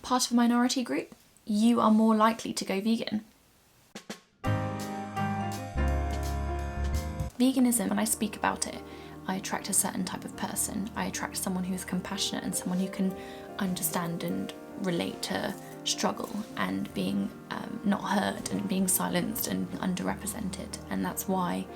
part of a minority group, you are more likely to go vegan. Veganism, when I speak about it, I attract a certain type of person. I attract someone who's compassionate and someone who can understand and relate to struggle and being not heard and being silenced and underrepresented. And that's why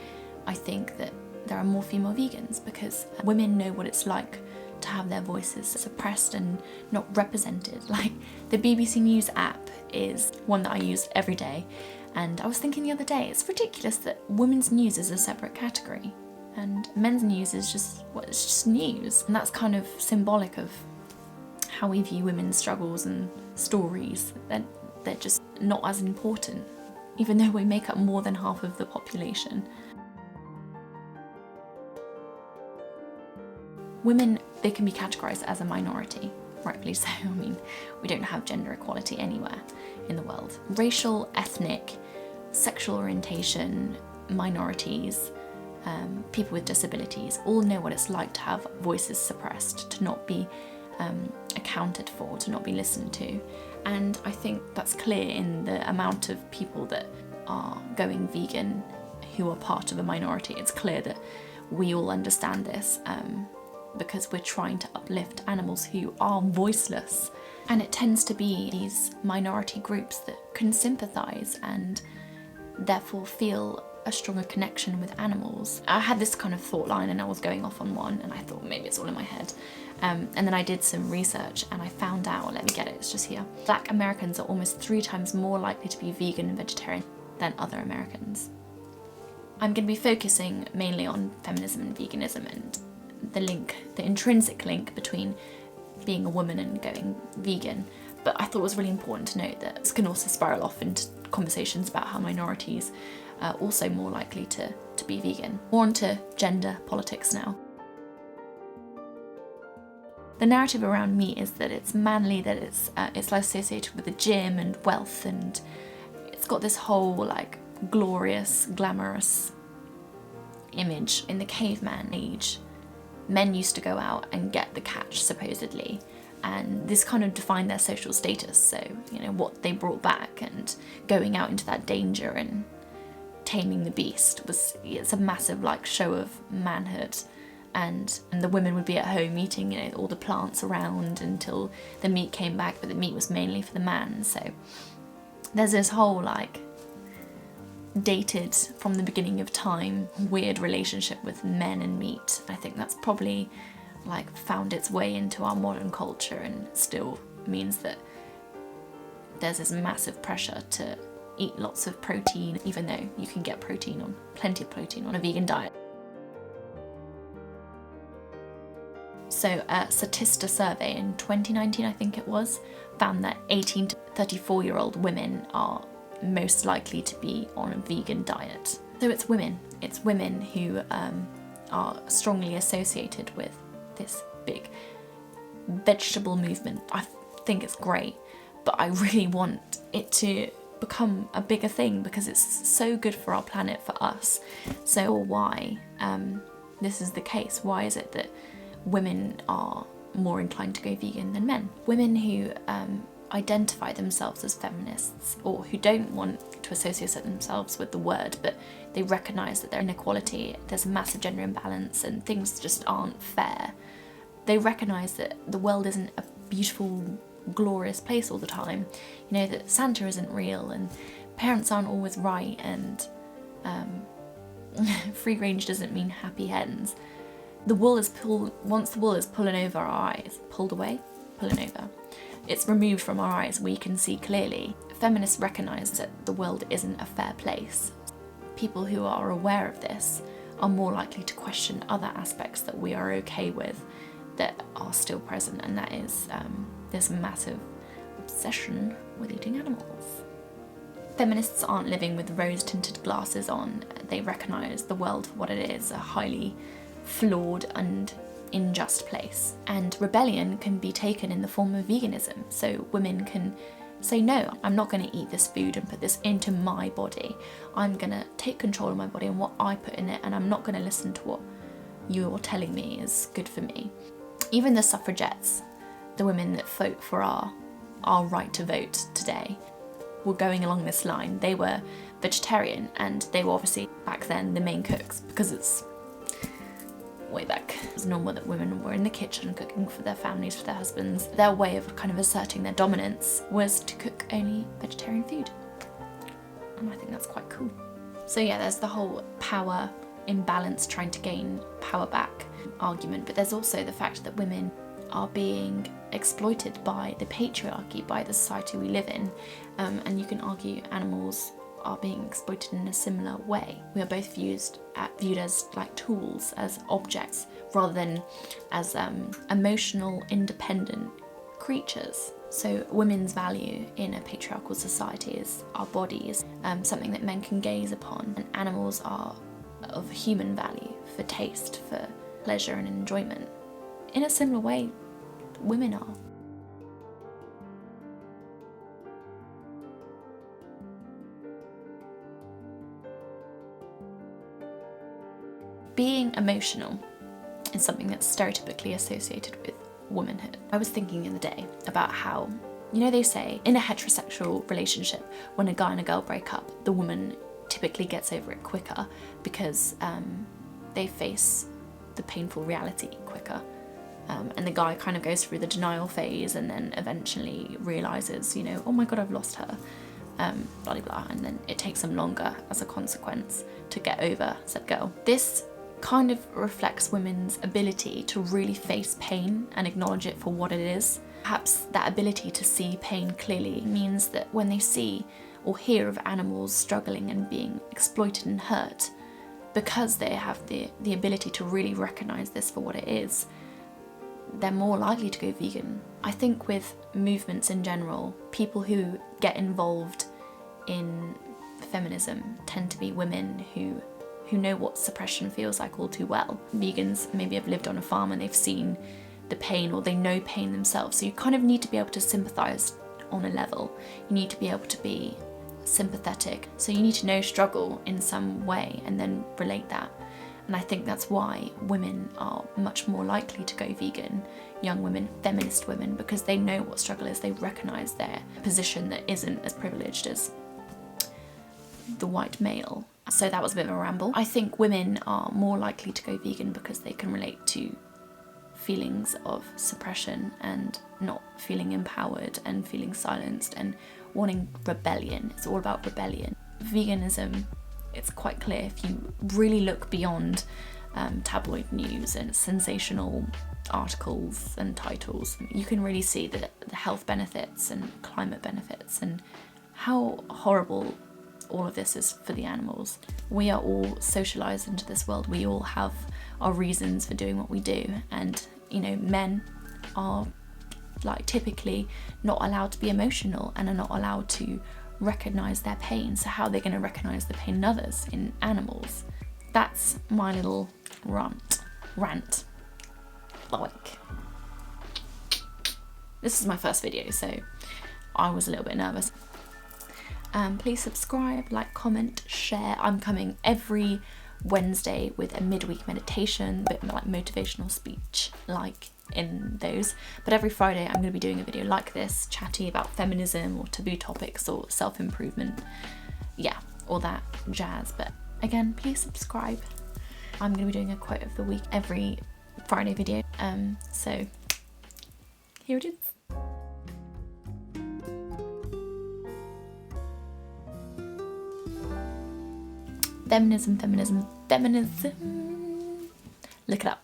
I think that there are more female vegans, because women know what it's like to have their voices suppressed and not represented. Like, the BBC News app is one that I use every day, and I was thinking the other day, it's ridiculous that women's news is a separate category and men's news is just, well, it's just news. And that's kind of symbolic of how we view women's struggles and stories. They're just not as important, even though we make up more than half of the population. Women, they can be categorised as a minority, rightfully so. I mean, we don't have gender equality anywhere in the world. Racial, ethnic, sexual orientation, minorities, people with disabilities all know what it's like to have voices suppressed, to not be accounted for, to not be listened to. And I think that's clear in the amount of people that are going vegan who are part of a minority. It's clear that we all understand this because we're trying to uplift animals who are voiceless. And it tends to be these minority groups that can sympathise and therefore feel a stronger connection with animals. I had this kind of thought line and I was going off on one and I thought maybe it's all in my head. And then I did some research and I found out, let me get it, it's just here. Black Americans are almost 3 times more likely to be vegan and vegetarian than other Americans. I'm going to be focusing mainly on feminism and veganism and the intrinsic link between being a woman and going vegan. But I thought it was really important to note that this can also spiral off into conversations about how minorities are also more likely to be vegan. More onto gender politics now. The narrative around meat is that it's manly, that it's associated with the gym and wealth, and it's got this whole like glorious, glamorous image. In the caveman age, men used to go out and get the catch, supposedly, and this kind of defined their social status. So, you know, what they brought back and going out into that danger and taming the beast it's a massive like show of manhood. And the women would be at home eating, you know, all the plants around until the meat came back, but the meat was mainly for the man. So there's this whole like dated from the beginning of time weird relationship with men and meat. I think that's probably like found its way into our modern culture and still means that there's this massive pressure to eat lots of protein, even though you can get plenty of protein on a vegan diet. So a Statista survey in 2019, I think it was, found that 18 to 34-year-old women are most likely to be on a vegan diet. So it's women who are strongly associated with this big vegetable movement. I think it's great, but I really want it to become a bigger thing because it's so good for our planet, for us. So why this is the case? Why is it that women are more inclined to go vegan than men? Women who identify themselves as feminists, or who don't want to associate themselves with the word, but they recognise that there's inequality, there's a massive gender imbalance and things just aren't fair. They recognise that the world isn't a beautiful, glorious place all the time. You know, that Santa isn't real and parents aren't always right, and free range doesn't mean happy hens. Once the wool is pulling over our eyes, pulling over, it's removed from our eyes, we can see clearly. Feminists recognise that the world isn't a fair place. People who are aware of this are more likely to question other aspects that we are okay with that are still present, and that is this massive obsession with eating animals. Feminists aren't living with rose-tinted glasses on. They recognise the world for what it is, a highly flawed and unjust place. And rebellion can be taken in the form of veganism. So women can say, no, I'm not going to eat this food and put this into my body. I'm going to take control of my body and what I put in it, and I'm not going to listen to what you're telling me is good for me. Even the suffragettes, the women that fought for our our right to vote today were going along this line. They were vegetarian, and they were obviously back then the main cooks, because it's way back. It was normal that women were in the kitchen cooking for their families, for their husbands. Their way of kind of asserting their dominance was to cook only vegetarian food. And I think that's quite cool. So yeah, there's the whole power imbalance, trying to gain power back argument, but there's also the fact that women are being exploited by the patriarchy, by the society we live in, and you can argue animals are being exploited in a similar way. We are both viewed as like tools, as objects, rather than as emotional, independent creatures. So women's value in a patriarchal society is our bodies, something that men can gaze upon, and animals are of human value, for taste, for pleasure and enjoyment. In a similar way, women are. Being emotional is something that's stereotypically associated with womanhood. I was thinking the other day about how, you know, they say in a heterosexual relationship, when a guy and a girl break up, the woman typically gets over it quicker because they face the painful reality quicker. And the guy kind of goes through the denial phase and then eventually realises, you know, oh my god, I've lost her, blah blah blah, and then it takes them longer as a consequence to get over said girl. This kind of reflects women's ability to really face pain and acknowledge it for what it is. Perhaps that ability to see pain clearly means that when they see or hear of animals struggling and being exploited and hurt, because they have the ability to really recognise this for what it is, they're more likely to go vegan. I think with movements in general, people who get involved in feminism tend to be women who know what suppression feels like all too well. Vegans maybe have lived on a farm and they've seen the pain, or they know pain themselves. So you kind of need to be able to sympathise on a level. You need to be able to be sympathetic. So you need to know struggle in some way and then relate that. And I think that's why women are much more likely to go vegan, young women, feminist women, because they know what struggle is. They recognise their position that isn't as privileged as the white male. So that was a bit of a ramble. I think women are more likely to go vegan because they can relate to feelings of suppression and not feeling empowered and feeling silenced and wanting rebellion. It's all about rebellion. Veganism, it's quite clear if you really look beyond tabloid news and sensational articles and titles, you can really see the health benefits and climate benefits and how horrible all of this is for the animals. We are all socialised into this world. We all have our reasons for doing what we do, and you know, men are like typically not allowed to be emotional and are not allowed to recognise their pain. So how are they going to recognise the pain in others, in animals? That's my little rant. Like, this is my first video, so I was a little bit nervous. Please subscribe, like, comment, share. I'm coming every Wednesday with a midweek meditation, a bit like motivational speech like in those, but every Friday I'm going to be doing a video like this, chatty about feminism or taboo topics or self-improvement, yeah, all that jazz. But again, please subscribe. I'm going to be doing a quote of the week every Friday video, so here it is. Feminism. Look it up.